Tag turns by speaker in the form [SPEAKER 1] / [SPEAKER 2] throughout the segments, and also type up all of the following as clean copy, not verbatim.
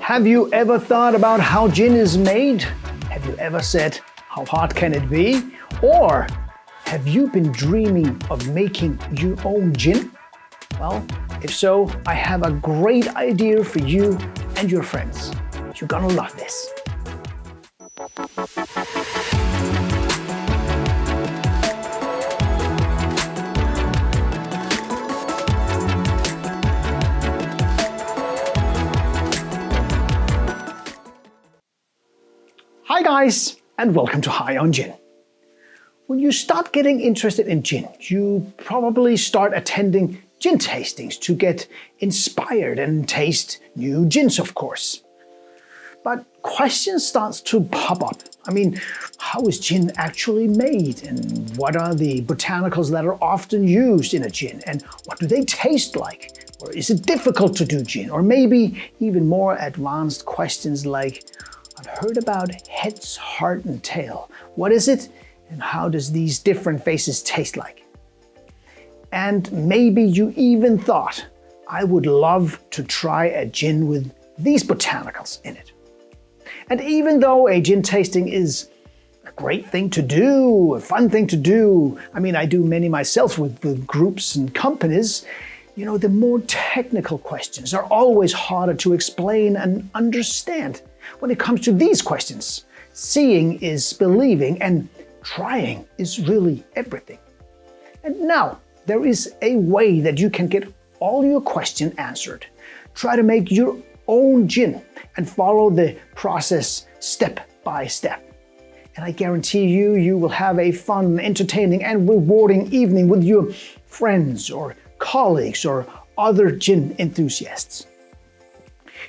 [SPEAKER 1] Have you ever thought about how gin is made? Have you ever said, how hard can it be? Or have you been dreaming of making your own gin? Well, if so, I have a great idea for you and your friends. You're gonna love this. Hi guys, and welcome to High on Gin. When you start getting interested in gin, you probably start attending gin tastings to get inspired and taste new gins, of course. But questions start to pop up. I mean, how is gin actually made? And what are the botanicals that are often used in a gin? And what do they taste like? Or is it difficult to do gin? Or maybe even more advanced questions like, I've heard about heads, heart, and tail. What is it? And how does these different faces taste like? And maybe you even thought, I would love to try a gin with these botanicals in it. And even though a gin tasting is a great thing to do, a fun thing to do, I mean, I do many myself with groups and companies, you know, the more technical questions are always harder to explain and understand. When it comes to these questions, seeing is believing and trying is really everything. And now there is a way that you can get all your questions answered. Try to make your own gin and follow the process step by step. And I guarantee you, you will have a fun, entertaining and rewarding evening with your friends or colleagues or other gin enthusiasts.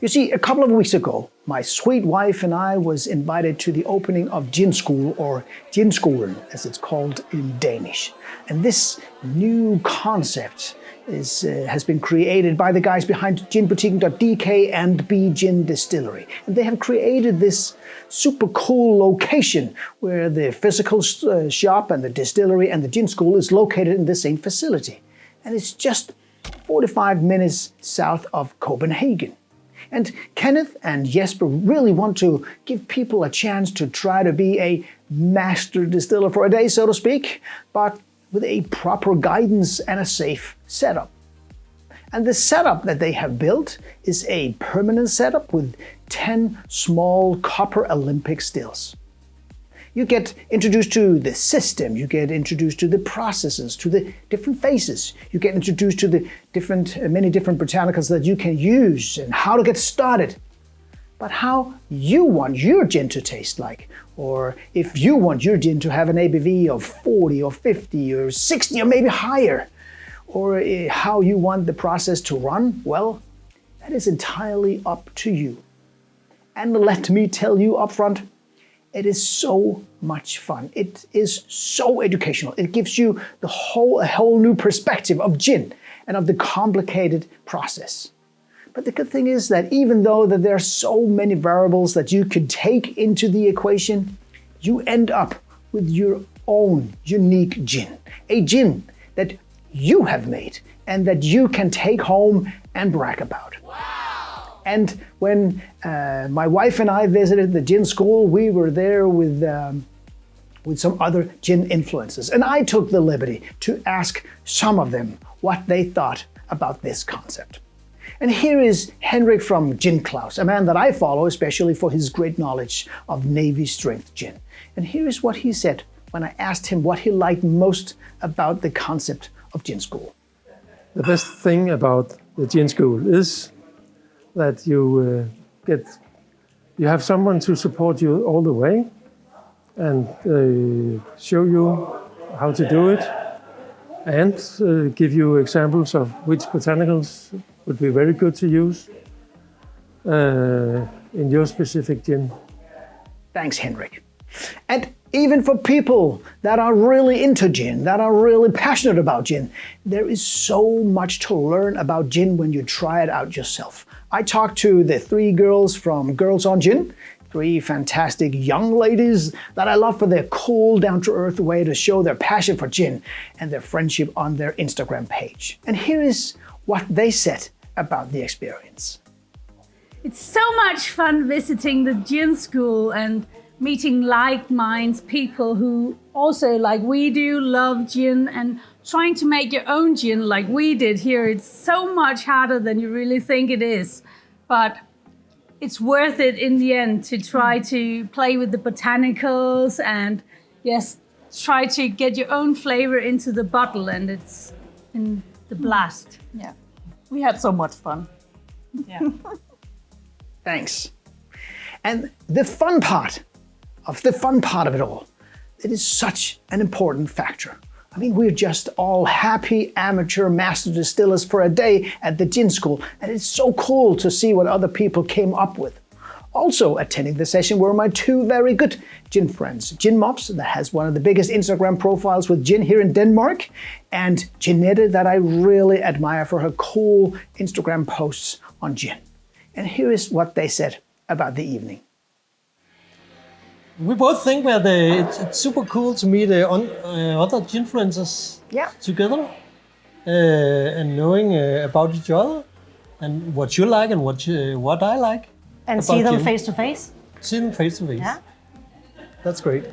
[SPEAKER 1] You see, a couple of weeks ago, my sweet wife and I was invited to the opening of Ginskolen, or Ginskolen as it's called in Danish. And this new concept has been created by the guys behind ginbutikken.dk and BeGin Distillery. And they have created this super cool location where the physical shop and the distillery and the gin school is located in the same facility. And it's just 45 minutes south of Copenhagen. And Kenneth and Jesper really want to give people a chance to try to be a master distiller for a day, so to speak, but with a proper guidance and a safe setup. And the setup that they have built is a permanent setup with 10 small copper alembic stills. You get introduced to the system, you get introduced to the processes, to the different phases. You get introduced to the many different botanicals that you can use and how to get started. But how you want your gin to taste like, or if you want your gin to have an ABV of 40 or 50 or 60 or maybe higher, or how you want the process to run, well, that is entirely up to you. And let me tell you up front, it is so much fun. It is so educational. It gives you a whole new perspective of gin and of the complicated process. But the good thing is that even though that there are so many variables that you could take into the equation, you end up with your own unique gin. A gin that you have made and that you can take home and brag about. And when my wife and I visited the gin school, we were there with some other gin influencers. And I took the liberty to ask some of them what they thought about this concept. And here is Henrik from Ginclouds, a man that I follow especially for his great knowledge of Navy strength gin. And here is what he said when I asked him what he liked most about the concept of gin school.
[SPEAKER 2] The best thing about the gin school is that you have someone to support you all the way and show you how to do it and give you examples of which botanicals would be very good to use in your specific gin.
[SPEAKER 1] Thanks, Henrik. And even for people that are really into gin, that are really passionate about gin, there is so much to learn about gin when you try it out yourself. I talked to the 3 girls from Girls on Gin, 3 fantastic young ladies that I love for their cool, down-to-earth way to show their passion for gin and their friendship on their Instagram page. And here is what they said about the experience.
[SPEAKER 3] It's so much fun visiting the gin school and meeting like minds, people who also, like we do, love gin, and trying to make your own gin like we did here. It's so much harder than you really think it is, but it's worth it in the end to try to play with the botanicals and yes, try to get your own flavor into the bottle, and it's in the blast.
[SPEAKER 4] Yeah, we had so much fun.
[SPEAKER 3] Yeah.
[SPEAKER 1] Thanks. And the fun part of it all, it is such an important factor. I mean, we're just all happy amateur master distillers for a day at the gin school, and it's so cool to see what other people came up with. Also attending the session were my two very good gin friends, Ginmops, that has one of the biggest Instagram profiles with gin here in Denmark, and Kenneth, that I really admire for her cool Instagram posts on gin. And here is what they said about the evening.
[SPEAKER 5] We both think that it's super cool to meet other ginfluencers together and knowing about each other and what you like and what I like.
[SPEAKER 6] And see them face to face?
[SPEAKER 5] See them face to face.
[SPEAKER 6] Yeah.
[SPEAKER 5] That's great.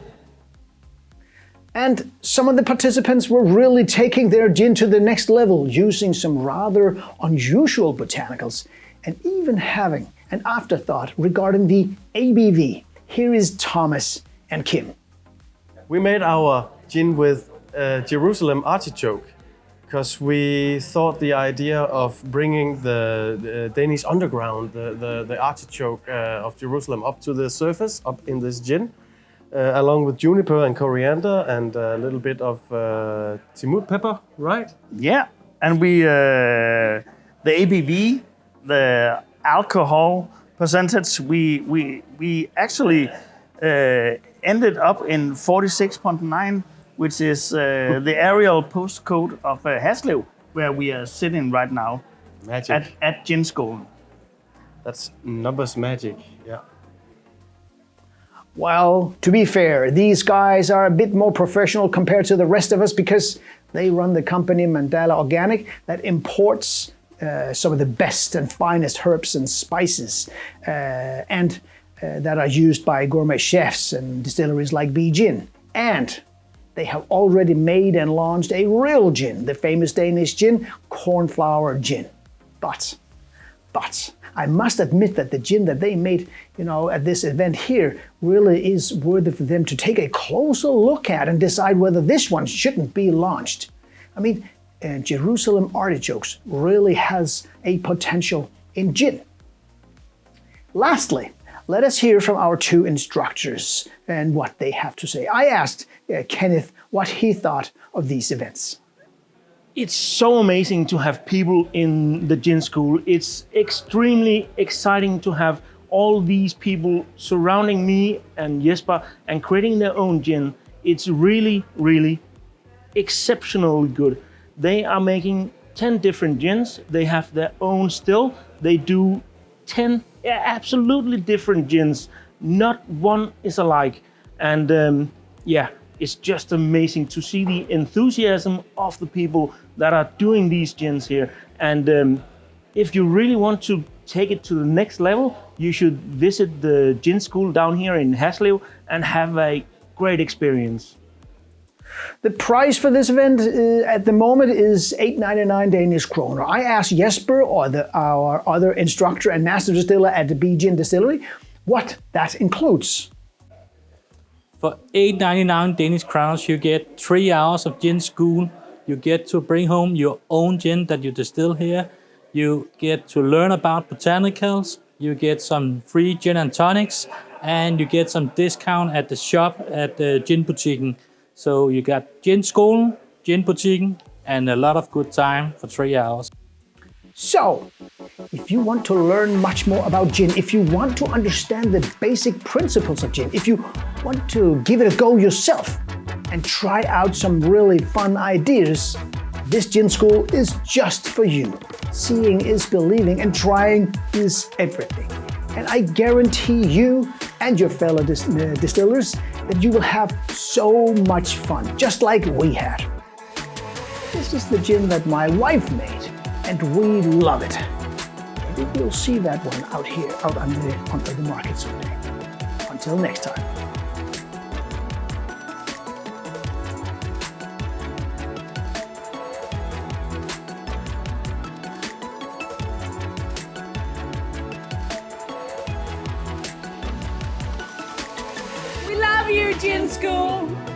[SPEAKER 1] And some of the participants were really taking their gin to the next level, using some rather unusual botanicals, and even having an afterthought regarding the ABV. Here is Thomas and Kim.
[SPEAKER 7] We made our gin with Jerusalem artichoke because we thought the idea of bringing the Danish underground, the artichoke of Jerusalem up to the surface, up in this gin, along with juniper and coriander and a little bit of timut pepper, right?
[SPEAKER 8] Yeah, and we the ABV, the alcohol percentage, we actually ended up in 46.9, which is the aerial postcode of Haslev, where we are sitting right now.
[SPEAKER 7] Magic.
[SPEAKER 8] At Ginskolen.
[SPEAKER 7] That's numbers magic, yeah.
[SPEAKER 1] Well, to be fair, these guys are a bit more professional compared to the rest of us because they run the company Mandala Organic that imports some of the best and finest herbs and spices that are used by gourmet chefs and distilleries like BeGin. And they have already made and launched a real gin, the famous Danish gin, cornflower gin. But I must admit that the gin that they made, at this event here really is worthy for them to take a closer look at and decide whether this one shouldn't be launched. I mean, Jerusalem artichokes really has a potential in gin. Lastly, let us hear from our two instructors and what they have to say. I asked Kenneth what he thought of these events.
[SPEAKER 9] It's so amazing to have people in the gin school. It's extremely exciting to have all these people surrounding me and Jesper and creating their own gin. It's really, really exceptionally good. They are making 10 different gins. They have their own still. They do 10 absolutely different gins. Not one is alike. And it's just amazing to see the enthusiasm of the people that are doing these gins here. And if you really want to take it to the next level, you should visit the gin school down here in Haslev and have a great experience.
[SPEAKER 1] The price for this event at the moment is 8.99 Danish kroner. I asked Jesper, our other instructor and master distiller at the BeGin Distillery, what that includes.
[SPEAKER 10] For 8.99 Danish crowns, you get 3 hours of gin school. You get to bring home your own gin that you distill here. You get to learn about botanicals. You get some free gin and tonics, and you get some discount at the shop at the Ginbutikken. So you got Ginskolen, Ginbutikken, and a lot of good time for 3 hours.
[SPEAKER 1] So, if you want to learn much more about gin, if you want to understand the basic principles of gin, if you want to give it a go yourself and try out some really fun ideas, this gin school is just for you. Seeing is believing and trying is everything. And I guarantee you and your fellow distillers that you will have so much fun, just like we had. This is the gin that my wife made, and we love it. Maybe we'll see that one out here, out under the market someday. Until next time.
[SPEAKER 3] We love you, Ginskolen!